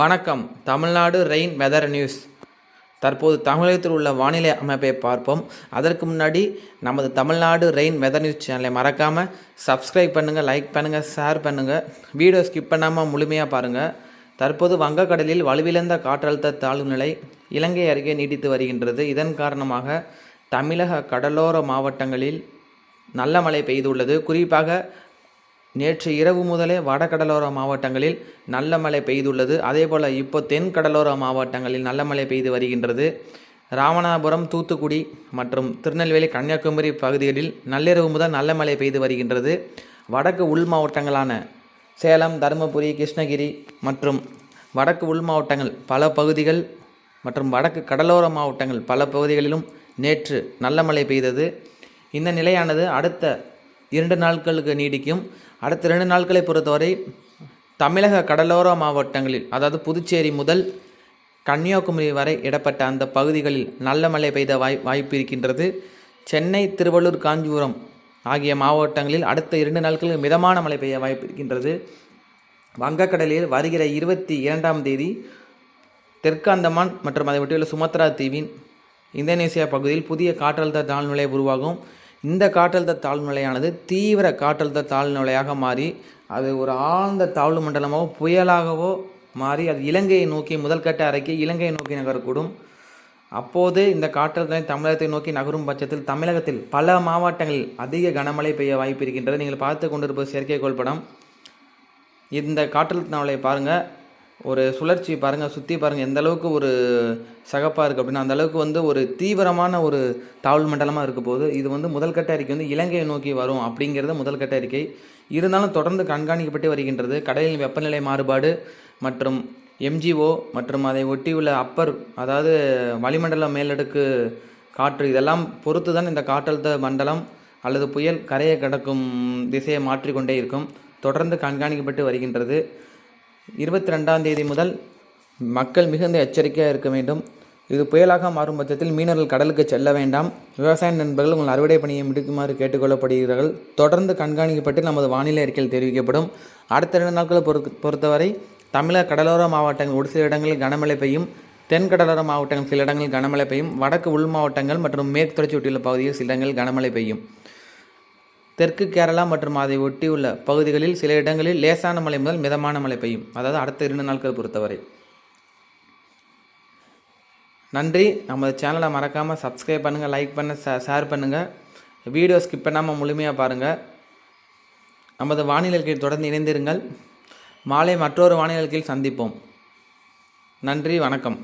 வணக்கம். Tamil Nadu rain weather news. தற்போது தமிழகத்தில் உள்ள வானிலை அமைப்பை பார்ப்போம். அதற்கு முன்னாடி நமது தமிழ்நாடு ரெயின் வெதர் நியூஸ் சேனலை மறக்காமல் சப்ஸ்கிரைப் பண்ணுங்கள், லைக் பண்ணுங்கள், ஷேர் பண்ணுங்கள். வீடியோ ஸ்கிப் பண்ணாமல் முழுமையாக பாருங்கள். தற்போது வங்கக்கடலில் வலுவிழந்த காற்றழுத்த தாழ்வு நிலை இலங்கை அருகே நீடித்து வருகின்றது. இதன் காரணமாக தமிழக கடலோர மாவட்டங்களில் நல்ல மழை பெய்துள்ளது. குறிப்பாக நேற்று இரவு முதலே வடகடலோர மாவட்டங்களில் நல்ல மழை பெய்துள்ளது. அதேபோல் இப்போ தென் கடலோர மாவட்டங்களில் நல்ல மழை பெய்து வருகின்றது. ராமநாதபுரம், தூத்துக்குடி மற்றும் திருநெல்வேலி, கன்னியாகுமரி பகுதிகளில் நள்ளிரவு முதல் நல்ல மழை பெய்து வருகின்றது. வடக்கு உள் மாவட்டங்களான சேலம், தருமபுரி, கிருஷ்ணகிரி மற்றும் வடக்கு உள் மாவட்டங்கள் பல பகுதிகள் மற்றும் வடக்கு கடலோர மாவட்டங்கள் பல பகுதிகளிலும் நேற்று நல்ல மழை பெய்தது. இந்த நிலையானது அடுத்த 2 நாட்களுக்கு நீடிக்கும். அடுத்த 2 நாட்களை பொறுத்தவரை தமிழக கடலோர மாவட்டங்களில், அதாவது புதுச்சேரி முதல் கன்னியாகுமரி வரை இடப்பட்ட அந்த பகுதிகளில் நல்ல மழை பெய்த வாய்ப்பு இருக்கின்றது. சென்னை, திருவள்ளூர், காஞ்சிபுரம் ஆகிய மாவட்டங்களில் அடுத்த 2 நாட்களுக்கு மிதமான மழை பெய்ய வாய்ப்பு இருக்கின்றது. வங்கக்கடலில் வருகிற 22ஆம் தேதி தெற்கு அந்தமான் மற்றும் அதை ஒட்டியுள்ள சுமத்ரா தீவின் இந்தோனேசியா பகுதியில் புதிய காற்றழுத்த தாழ்நிலை உருவாகும். இந்த காற்றழுத்த தாழ்நிலையானது தீவிர காற்றழுத்த தாழ்நிலையாக மாறி அது ஒரு ஆழ்ந்த தாழ்வு மண்டலமாகவோ புயலாகவோ மாறி அது இலங்கையை நோக்கி முதல்கட்ட அறைக்கு இலங்கையை நோக்கி நகரக்கூடும். அப்போது இந்த காற்றழுத்த தமிழகத்தை நோக்கி நகரும் பட்சத்தில் தமிழகத்தில் பல மாவட்டங்களில் அதிக கனமழை பெய்ய வாய்ப்பு இருக்கின்றது. நீங்கள் பார்த்து கொண்டிருப்பது செயற்கைக்கோள் படம். இந்த காற்றழுத்த தாழ்நிலை பாருங்கள், ஒரு சுழற்சி பாருங்கள், சுற்றி பாருங்கள், எந்த அளவுக்கு ஒரு சகப்பாக இருக்குது அப்படின்னா அந்த அளவுக்கு ஒரு தீவிரமான ஒரு தாழ்வு மண்டலமாக இருக்க போது. இது முதல்கட்ட அறிக்கை இலங்கையை நோக்கி வரும் அப்படிங்கிறது முதல்கட்ட அறிக்கை. இருந்தாலும் தொடர்ந்து கண்காணிக்கப்பட்டு வருகின்றது. கடலில் வெப்பநிலை மாறுபாடு மற்றும் MGO மற்றும் அதை ஒட்டியுள்ள அப்பர், அதாவது வளிமண்டல மேலடுக்கு காற்று, இதெல்லாம் பொறுத்து தான் இந்த காற்றழுத்த மண்டலம் அல்லது புயல் கரையை கடக்கும் திசையை மாற்றிக்கொண்டே இருக்கும். தொடர்ந்து கண்காணிக்கப்பட்டு வருகின்றது. 22ஆம் தேதி முதல் மக்கள் மிகுந்த எச்சரிக்கையாக இருக்க வேண்டும். இது புயலாக மாறும் பட்சத்தில் மீனவர்கள் கடலுக்கு செல்ல வேண்டாம். விவசாய நண்பர்கள் உங்கள் அறுவடை பணியை முடிக்குமாறு கேட்டுக்கொள்ளப்படுகிறார்கள். தொடர்ந்து கண்காணிக்கப்பட்டு நமது வானிலை அறிக்கையில் தெரிவிக்கப்படும். அடுத்த 2 நாட்களை பொறுத்தவரை தமிழக கடலோர மாவட்டங்கள் ஒரு சில இடங்களில் கனமழை பெய்யும். தென் கடலோர மாவட்டங்கள் சில இடங்களில் கனமழை பெய்யும். வடக்கு உள் மாவட்டங்கள் மற்றும் மேற்கு தொடர்ச்சி ஒட்டியுள்ள பகுதியில் சில இடங்களில் கனமழை பெய்யும். தெற்கு கேரளா மற்றும் அதை ஒட்டியுள்ள பகுதிகளில் சில இடங்களில் லேசான மழை முதல் மிதமான மழை பெய்யும். அதாவது அடுத்த 2 நாட்கள் பொறுத்தவரை. நன்றி. நமது சேனலை மறக்காமல் சப்ஸ்கிரைப் பண்ணுங்கள், லைக் பண்ண, ஷேர் பண்ணுங்கள். வீடியோ ஸ்கிப் பண்ணாமல் முழுமையாக பாருங்கள். நமது வானிலை அறிக்கையில் தொடர்ந்து இணைந்திருங்கள். மாலை மற்றொரு வானிலை அறிக்கையில் சந்திப்போம். நன்றி, வணக்கம்.